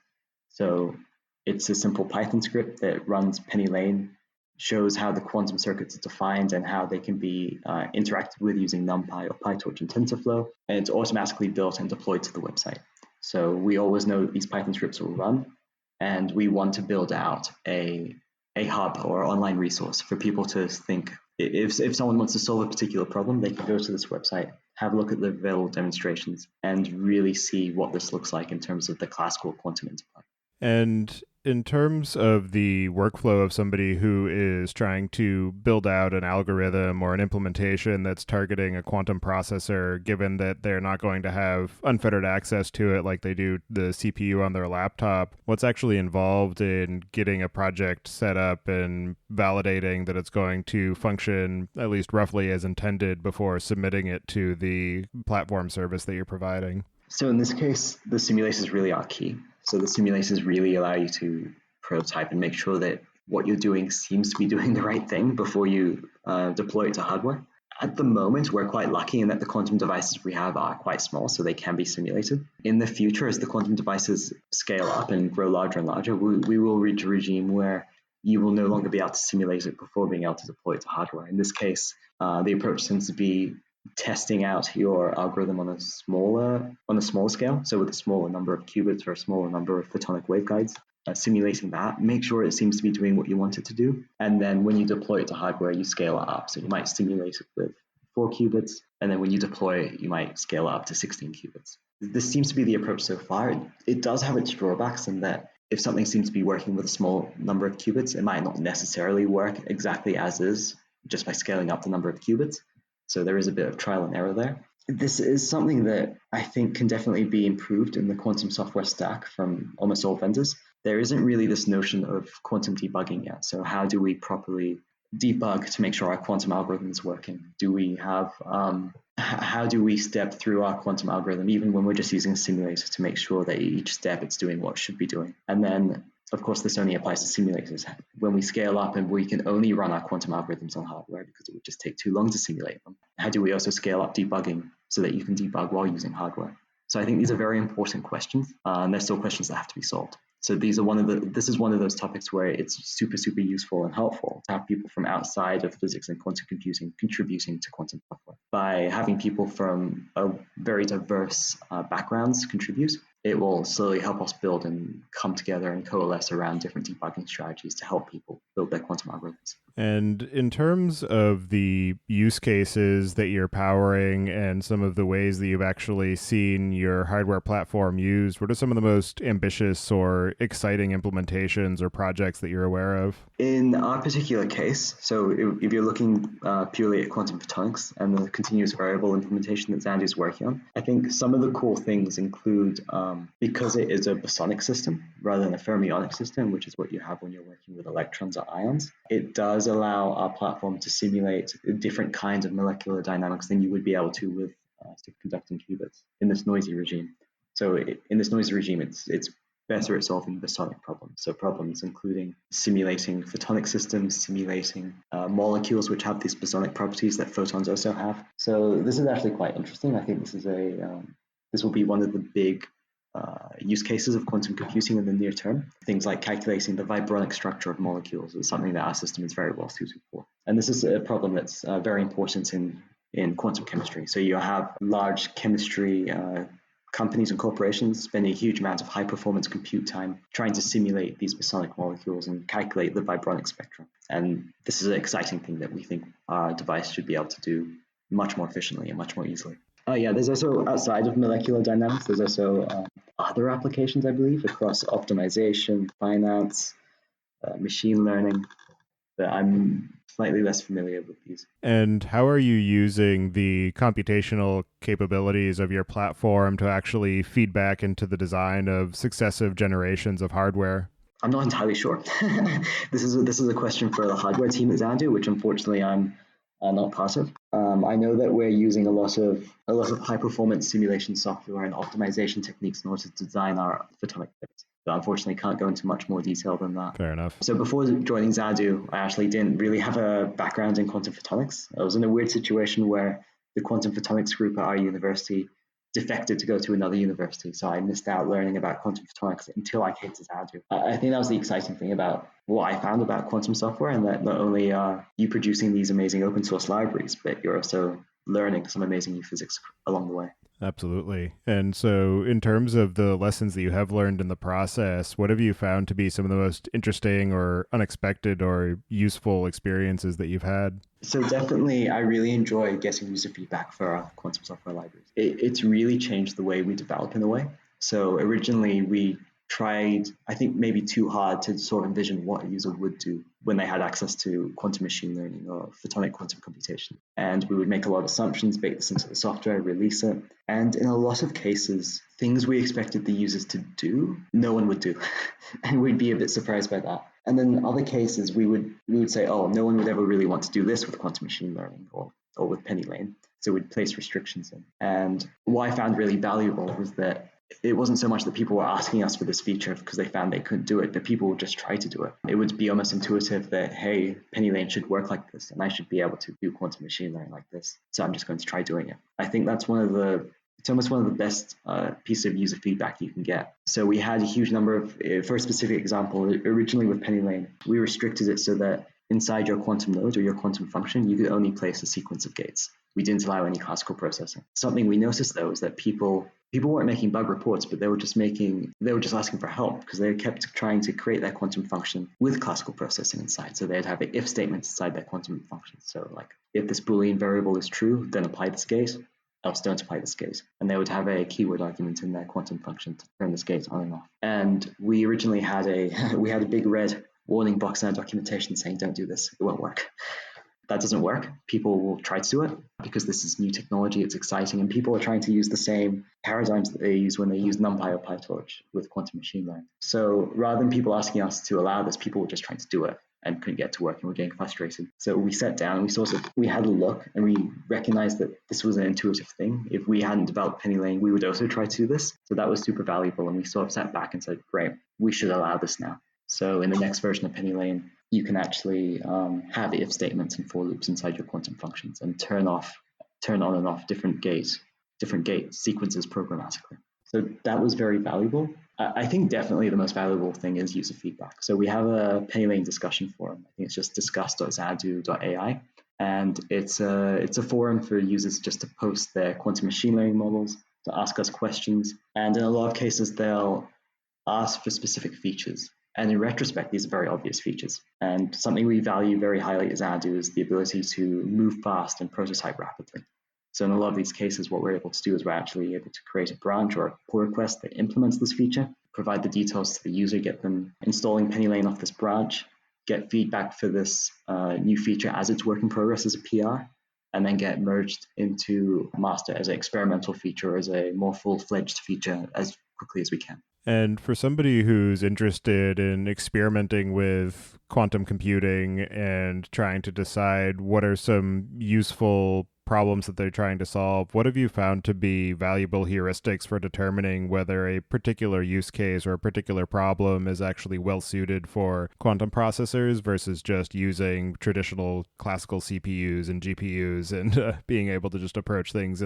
So it's a simple Python script that runs Penny Lane, shows how the quantum circuits are defined and how they can be interacted with using NumPy or PyTorch and TensorFlow. And it's automatically built and deployed to the website. So we always know that these Python scripts will run, and we want to build out a hub or online resource for people to think. If someone wants to solve a particular problem, they can go to this website, have a look at the available demonstrations, and really see what this looks like in terms of the classical quantum interplay.
And in terms of the workflow of somebody who is trying to build out an algorithm or an implementation that's targeting a quantum processor, given that they're not going to have unfettered access to it like they do the CPU on their laptop, what's actually involved in getting a project set up and validating that it's going to function at least roughly as intended before submitting it to the platform service that you're providing?
So in this case, the simulators really are key. So the simulators really allow you to prototype and make sure that what you're doing seems to be doing the right thing before you deploy it to hardware. At the moment, we're quite lucky in that the quantum devices we have are quite small, so they can be simulated. In the future, as the quantum devices scale up and grow larger and larger, we will reach a regime where you will no longer be able to simulate it before being able to deploy it to hardware. In this case, the approach tends to be testing out your algorithm on a smaller scale, so with a smaller number of qubits or a smaller number of photonic waveguides, simulating that, make sure it seems to be doing what you want it to do, and then when you deploy it to hardware, you scale it up. So you might simulate it with 4 qubits, and then when you deploy it, you might scale it up to 16 qubits. This seems to be the approach so far. It does have its drawbacks in that if something seems to be working with a small number of qubits, it might not necessarily work exactly as is just by scaling up the number of qubits. So there is a bit of trial and error there. This is something that I think can definitely be improved in the quantum software stack from almost all vendors. There isn't really this notion of quantum debugging yet. So how do we properly debug to make sure our quantum algorithm is working? Do we have, how do we step through our quantum algorithm, even when we're just using a simulator, to make sure that each step it's doing what it should be doing? And then, of course, this only applies to simulators. When we scale up and we can only run our quantum algorithms on hardware because it would just take too long to simulate them, how do we also scale up debugging so that you can debug while using hardware? So I think these are very important questions, and they're still questions that have to be solved. So this is one of those topics where it's super, super useful and helpful to have people from outside of physics and quantum computing contributing to quantum software. By having people from very diverse backgrounds contribute, it will slowly help us build and come together and coalesce around different debugging strategies to help people build their quantum algorithms.
And in terms of the use cases that you're powering and some of the ways that you've actually seen your hardware platform used, what are some of the most ambitious or exciting implementations or projects that you're aware of?
In our particular case, so if you're looking purely at quantum photonics and the continuous variable implementation that Xanadu is working on, I think some of the cool things include, because it is a bosonic system rather than a fermionic system, which is what you have when you're working with electrons or ions, it does allow our platform to simulate different kinds of molecular dynamics than you would be able to with superconducting qubits in this noisy regime. So in this noisy regime, it's better at solving bosonic problems. So problems including simulating photonic systems, simulating molecules which have these bosonic properties that photons also have. So this is actually quite interesting. I think this will be one of the big use cases of quantum computing in the near term. Things like calculating the vibronic structure of molecules is something that our system is very well suited for. And this is a problem that's very important in quantum chemistry. So you have large chemistry companies and corporations spending a huge amount of high-performance compute time trying to simulate these bosonic molecules and calculate the vibronic spectrum. And this is an exciting thing that we think our device should be able to do much more efficiently and much more easily. There's also, outside of molecular dynamics, there's also other applications, I believe, across optimization, finance, machine learning. but I'm slightly less familiar with these.
And how are you using the computational capabilities of your platform to actually feed back into the design of successive generations of hardware?
I'm not entirely sure. This is a question for the hardware team at Xanadu, which unfortunately I'm not part of. I know that we're using a lot of high performance simulation software and optimization techniques in order to design our photonic chips. But unfortunately, can't go into much more detail than that.
Fair enough.
So before joining Xanadu, I actually didn't really have a background in quantum photonics. I was in a weird situation where the quantum photonics group at our university defected to go to another university. So I missed out learning about quantum photonics until I came to Xanadu. I think that was the exciting thing about what I found about quantum software, and that not only are you producing these amazing open source libraries, but you're also learning some amazing new physics along the way.
Absolutely. And so, in terms of the lessons that you have learned in the process, what have you found to be some of the most interesting or unexpected or useful experiences that you've had?
So definitely, I really enjoy getting user feedback for our quantum software libraries. It's really changed the way we develop in a way. So originally, we tried, I think maybe too hard to sort of envision what a user would do when they had access to quantum machine learning or photonic quantum computation. And we would make a lot of assumptions, bake this into the software, release it. And in a lot of cases, things we expected the users to do, no one would do. And we'd be a bit surprised by that. And then in other cases, we would say, oh, no one would ever really want to do this with quantum machine learning or with penny lane. So we'd place restrictions in. And what I found really valuable was that it wasn't so much that people were asking us for this feature because they found they couldn't do it, but people would just try to do it. It would be almost intuitive that, hey, penny lane should work like this, and I should be able to do quantum machine learning like this. So I'm just going to try doing it. I think that's it's almost one of the best pieces of user feedback you can get. So we had a huge number of, for a specific example, originally with penny lane, we restricted it so that inside your quantum node or your quantum function, you could only place a sequence of gates. We didn't allow any classical processing. Something we noticed though is that people weren't making bug reports, but they were just asking for help because they kept trying to create their quantum function with classical processing inside. So they'd have if statements inside their quantum function. So like if this Boolean variable is true, then apply this gate, else don't apply this gate. And they would have a keyword argument in their quantum function to turn this gate on and off. And we originally had a big red warning box in our documentation saying, don't do this, it won't work. That doesn't work. People will try to do it because this is new technology, it's exciting, and people are trying to use the same paradigms that they use when they use NumPy or PyTorch with quantum machine learning. So rather than people asking us to allow this, people were just trying to do it and couldn't get to work and were getting frustrated. So we sat down and we had a look and we recognized that this was an intuitive thing. If we hadn't developed penny lane, we would also try to do this. So that was super valuable, and we sort of sat back and said, great, we should allow this now. So in the next version of penny lane, you can actually have if statements and for loops inside your quantum functions and turn on and off different gate sequences programmatically. So that was very valuable. I think definitely the most valuable thing is user feedback. So we have a penny lane discussion forum. I think it's just discuss.xanadu.ai. And it's a forum for users just to post their quantum machine learning models, to ask us questions. And in a lot of cases, they'll ask for specific features. And in retrospect, these are very obvious features. And something we value very highly at Xanadu is the ability to move fast and prototype rapidly. So in a lot of these cases, what we're able to do is we're actually able to create a branch or a pull request that implements this feature, provide the details to the user, get them installing penny lane off this branch, get feedback for this new feature as it's work in progress as a PR, and then get merged into master as an experimental feature, as a more full-fledged feature as quickly as we can.
And for somebody who's interested in experimenting with quantum computing and trying to decide what are some useful problems that they're trying to solve, what have you found to be valuable heuristics for determining whether a particular use case or a particular problem is actually well suited for quantum processors versus just using traditional classical CPUs and GPUs and being able to just approach things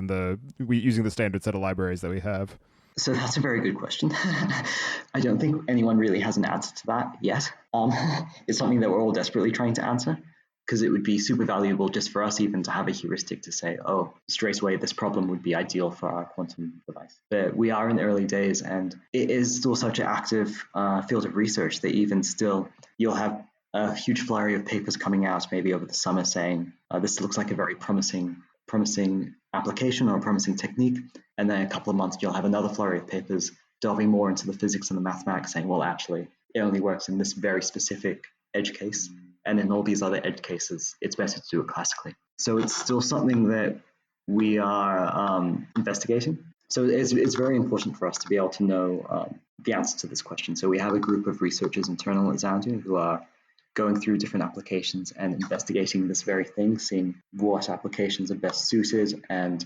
using the standard set of libraries that we have?
So that's a very good question. I don't think anyone really has an answer to that yet. It's something that we're all desperately trying to answer, because it would be super valuable just for us even to have a heuristic to say, oh, straight away, this problem would be ideal for our quantum device. But we are in the early days, and it is still such an active field of research that even still, you'll have a huge flurry of papers coming out maybe over the summer saying, this looks like a very promising application or a promising technique. And then a couple of months, you'll have another flurry of papers delving more into the physics and the mathematics saying, well, actually, it only works in this very specific edge case. And in all these other edge cases, it's better to do it classically. So it's still something that we are investigating. So it's very important for us to be able to know the answer to this question. So we have a group of researchers internal at Xanadu who are going through different applications and investigating this very thing, seeing what applications are best suited and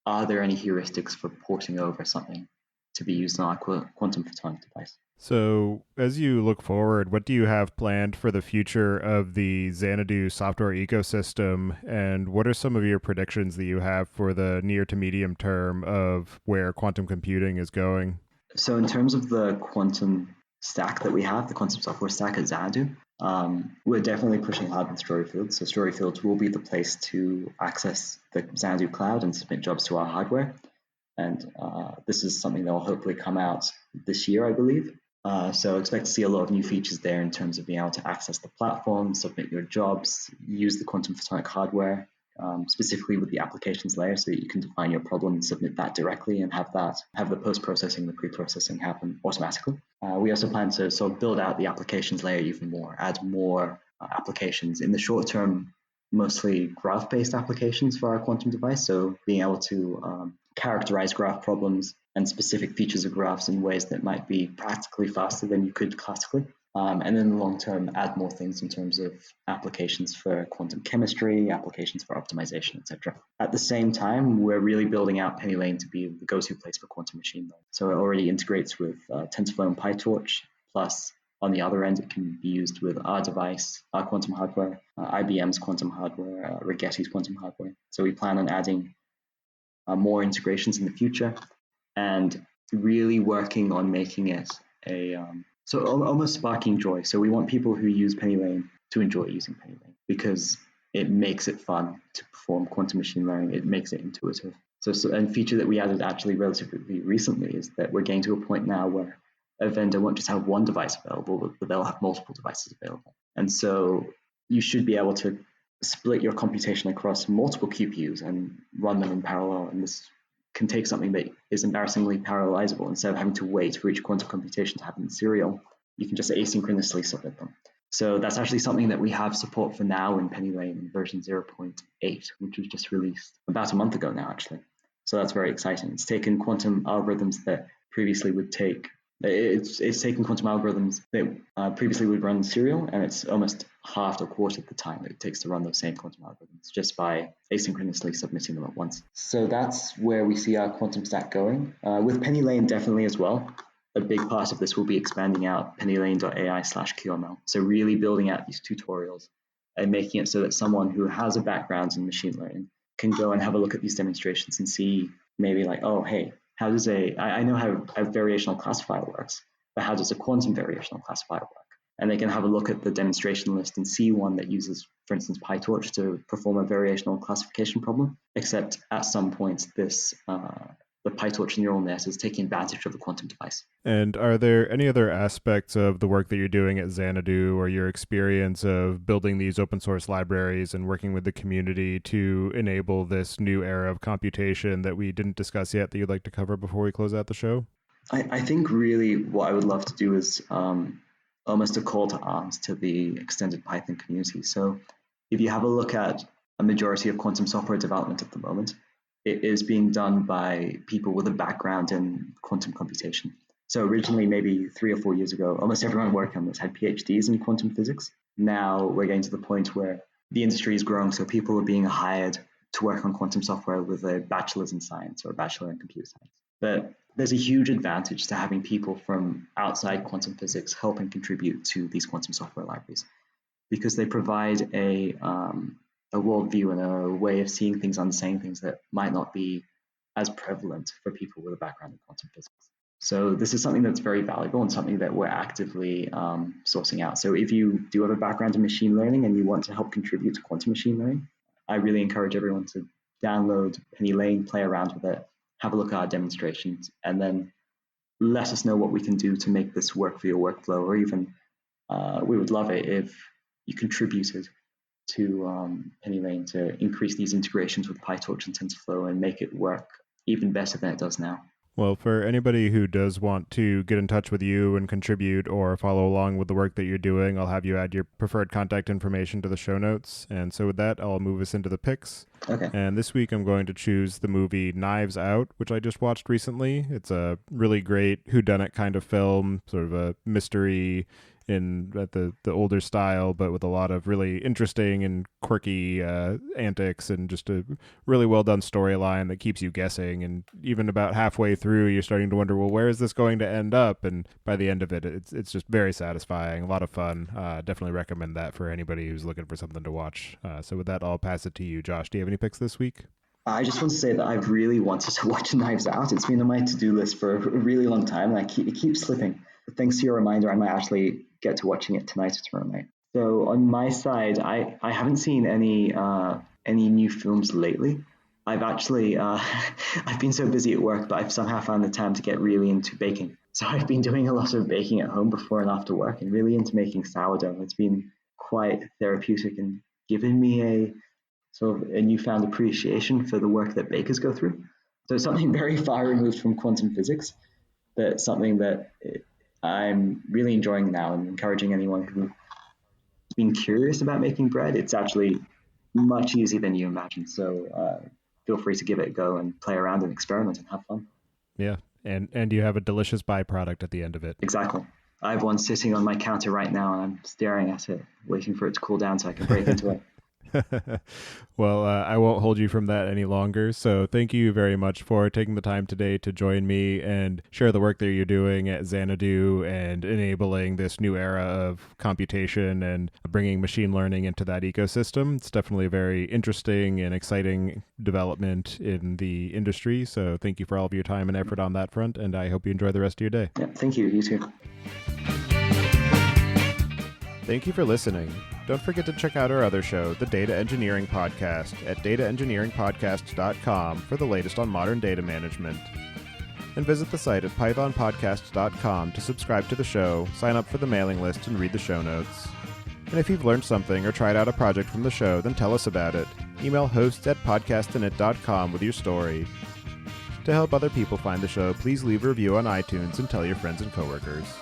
are there any heuristics for porting over something to be used on our quantum photonic device.
So, as you look forward, what do you have planned for the future of the Xanadu software ecosystem, and what are some of your predictions that you have for the near to medium term of where quantum computing is going?
So, in terms of the quantum stack that we have, the quantum software stack at Xanadu, we're definitely pushing hard with Storyfields. So, Storyfields will be the place to access the Xanadu cloud and submit jobs to our hardware. And this is something that will hopefully come out this year, I believe. So expect to see a lot of new features there in terms of being able to access the platform, submit your jobs, use the quantum photonic hardware, specifically with the applications layer, so that you can define your problem and submit that directly and have the post-processing, the pre-processing happen automatically. We also plan to sort of build out the applications layer even more, add more applications in the short term, mostly graph-based applications for our quantum device. So being able to characterize graph problems and specific features of graphs in ways that might be practically faster than you could classically. And then in the long term, add more things in terms of applications for quantum chemistry, applications for optimization, etc. At the same time, we're really building out PennyLane to be the go-to place for quantum machine learning. So it already integrates with TensorFlow and PyTorch, plus on the other end, it can be used with our device, our quantum hardware, IBM's quantum hardware, Rigetti's quantum hardware. So we plan on adding more integrations in the future and really working on making it so almost sparking joy. So we want people who use PennyLane to enjoy using PennyLane because it makes it fun to perform quantum machine learning. It makes it intuitive. So a feature that we added actually relatively recently is that we're getting to a point now where a vendor won't just have one device available, but they'll have multiple devices available. And so you should be able to split your computation across multiple QPUs and run them in parallel. And this can take something that is embarrassingly parallelizable. Instead of having to wait for each quantum computation to happen in serial, you can just asynchronously submit them. So that's actually something that we have support for now in PennyLane version 0.8, which was just released about a month ago now, actually. So that's very exciting. It's taken quantum algorithms that previously would take It's taken quantum algorithms that previously would run serial, and it's almost halved or quartered the time that it takes to run those same quantum algorithms just by asynchronously submitting them at once. So that's where we see our quantum stack going. With PennyLane, definitely as well. A big part of this will be expanding out pennylane.ai/QML. So really building out these tutorials and making it so that someone who has a background in machine learning can go and have a look at these demonstrations and see maybe like, oh, hey, how does I know how a variational classifier works, but how does a quantum variational classifier work? And they can have a look at the demonstration list and see one that uses, for instance, PyTorch to perform a variational classification problem, except at some point the PyTorch neural net is taking advantage of the quantum device.
And are there any other aspects of the work that you're doing at Xanadu or your experience of building these open source libraries and working with the community to enable this new era of computation that we didn't discuss yet that you'd like to cover before we close out the show?
I think really what I would love to do is almost a call to arms to the extended Python community. So if you have a look at a majority of quantum software development at the moment, it is being done by people with a background in quantum computation. So originally, maybe 3 or 4 years ago, almost everyone working on this had PhDs in quantum physics. Now we're getting to the point where the industry is growing, so people are being hired to work on quantum software with a bachelor's in science or a bachelor in computer science. But there's a huge advantage to having people from outside quantum physics help and contribute to these quantum software libraries because they provide a worldview and a way of seeing things, understanding things that might not be as prevalent for people with a background in quantum physics. So this is something that's very valuable and something that we're actively sourcing out. So if you do have a background in machine learning and you want to help contribute to quantum machine learning, I really encourage everyone to download PennyLane, play around with it, have a look at our demonstrations, and then let us know what we can do to make this work for your workflow, or even we would love it if you contributed to PennyLane to increase these integrations with PyTorch and TensorFlow and make it work even better than it does now.
Well, for anybody who does want to get in touch with you and contribute or follow along with the work that you're doing, I'll have you add your preferred contact information to the show notes. And so with that, I'll move us into the picks.
Okay.
And this week I'm going to choose the movie Knives Out, which I just watched recently. It's a really great whodunit kind of film, sort of a mystery in the older style, but with a lot of really interesting and quirky antics, and just a really well done storyline that keeps you guessing. And even about halfway through, you're starting to wonder, well, where is this going to end up? And by the end of it, it's just very satisfying, a lot of fun. Definitely recommend that for anybody who's looking for something to watch. So with that, I'll pass it to you, Josh. Do you have any picks this week?
I just want to say that I've really wanted to watch Knives Out. It's been on my to-do list for a really long time, and it keeps slipping. But thanks to your reminder, I might actually get to watching it tonight or tomorrow night. So on my side, I haven't seen any new films lately. I've actually I've been so busy at work, but I've somehow found the time to get really into baking. So I've been doing a lot of baking at home before and after work, and really into making sourdough. It's been quite therapeutic and given me a sort of a newfound appreciation for the work that bakers go through. So it's something very far removed from quantum physics, but something that I'm really enjoying now, and encouraging anyone who's been curious about making bread. It's actually much easier than you imagine. So feel free to give it a go and play around and experiment and have fun.
Yeah, and you have a delicious byproduct at the end of it.
Exactly. I have one sitting on my counter right now, and I'm staring at it, waiting for it to cool down so I can break into it.
Well, I won't hold you from that any longer. So thank you very much for taking the time today to join me and share the work that you're doing at Xanadu and enabling this new era of computation and bringing machine learning into that ecosystem. It's definitely a very interesting and exciting development in the industry. So thank you for all of your time and effort on that front, and I hope you enjoy the rest of your day.
Yeah, thank you. You too.
Thank you for listening. Don't forget to check out our other show, the Data Engineering Podcast, at dataengineeringpodcast.com for the latest on modern data management. And visit the site at pythonpodcast.com to subscribe to the show, sign up for the mailing list, and read the show notes. And if you've learned something or tried out a project from the show, then tell us about it. Email hosts@podcastinit.com with your story. To help other people find the show, please leave a review on iTunes and tell your friends and coworkers.